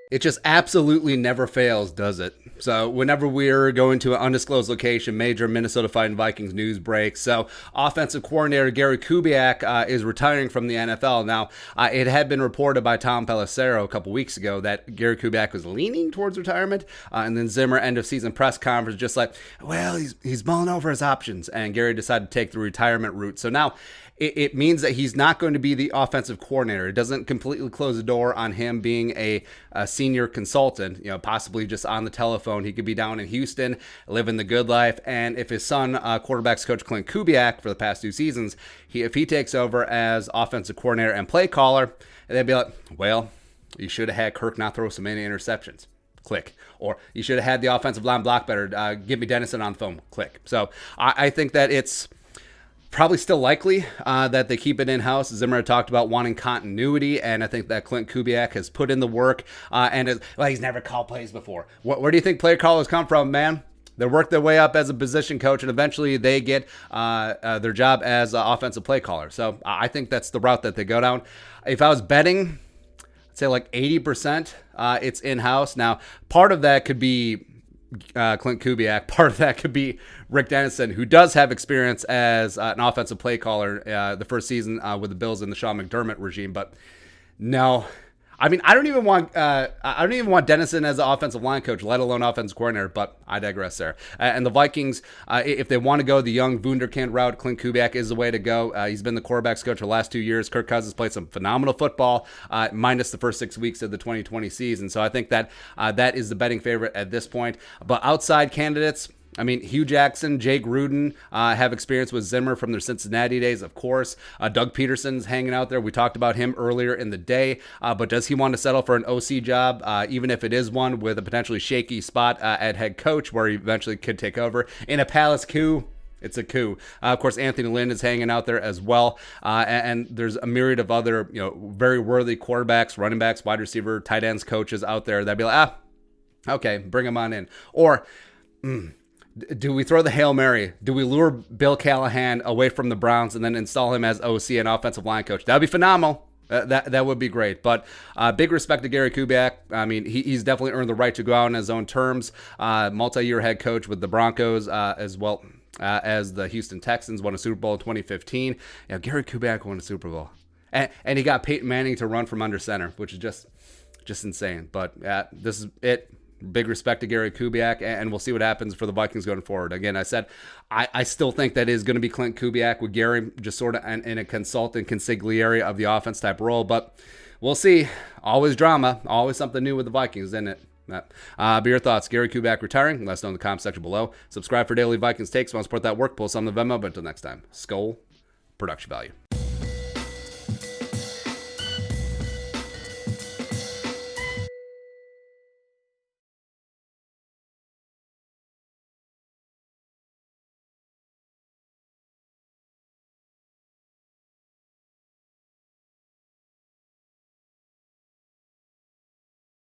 It just absolutely never fails, does it? So whenever we're going to an undisclosed location, major Minnesota Fighting Vikings news breaks. So offensive coordinator Gary Kubiak is retiring from the NFL. Now, it had been reported by Tom Pelissero a couple weeks ago that Gary Kubiak was leaning towards retirement. And then Zimmer, end of season press conference, just like, well, he's mulling over his options. And Gary decided to take the retirement route. So now it means that he's not going to be the offensive coordinator. It doesn't completely close the door on him being a senior consultant, possibly just on the telephone. He could be down in Houston, living the good life. And if his son, quarterbacks coach Clint Kubiak for the past 2 seasons, if he takes over as offensive coordinator and play caller, they'd be like, well, you should have had Kirk not throw so many interceptions. Click. Or you should have had the offensive line block better. Give me Dennison on the phone. Click. So I think that it's probably still likely that they keep it in-house. Zimmer talked about wanting continuity, and I think that Clint Kubiak has put in the work, he's never called plays before. Where do you think play callers come from, man? They work their way up as a position coach, and eventually they get their job as an offensive play caller. So I think that's the route that they go down. If I was betting, I'd say like 80% it's in-house. Now, part of that could be Clint Kubiak. Part of that could be Rick Dennison, who does have experience as an offensive play caller the first season with the Bills in the Sean McDermott regime. But no, I mean, I don't even want Dennison as an offensive line coach, let alone offensive coordinator. But I digress there. And the Vikings, if they want to go the young Wunderkind route, Clint Kubiak is the way to go. He's been the quarterbacks coach for the last 2 years. Kirk Cousins played some phenomenal football, minus the first 6 weeks of the 2020 season. So I think that that is the betting favorite at this point. But outside candidates, I mean, Hugh Jackson, Jake Gruden have experience with Zimmer from their Cincinnati days, of course. Doug Peterson's hanging out there. We talked about him earlier in the day. But does he want to settle for an OC job, even if it is one with a potentially shaky spot at head coach where he eventually could take over? In a Palace coup, it's a coup. Of course, Anthony Lynn is hanging out there as well. And there's a myriad of other, very worthy quarterbacks, running backs, wide receiver, tight ends, coaches out there that'd be like, okay, bring him on in. Or, do we throw the Hail Mary? Do we lure Bill Callahan away from the Browns and then install him as OC and offensive line coach? That'd be phenomenal. That would be great. But big respect to Gary Kubiak. I mean, he's definitely earned the right to go out on his own terms. Multi-year head coach with the Broncos as well as the Houston Texans. Won a Super Bowl in 2015. Gary Kubiak won a Super Bowl. And he got Peyton Manning to run from under center, which is just insane. But this is it. Big respect to Gary Kubiak, and we'll see what happens for the Vikings going forward. Again, I said I still think that is going to be Clint Kubiak with Gary just sort of in a consultant consigliere of the offense type role, but we'll see. Always drama, always something new with the Vikings, isn't it? But your thoughts, Gary Kubiak retiring? Let us know in the comment section below. Subscribe for daily Vikings takes. Want to support that work? Pull some on the Venmo. But until next time, Skull Production Value.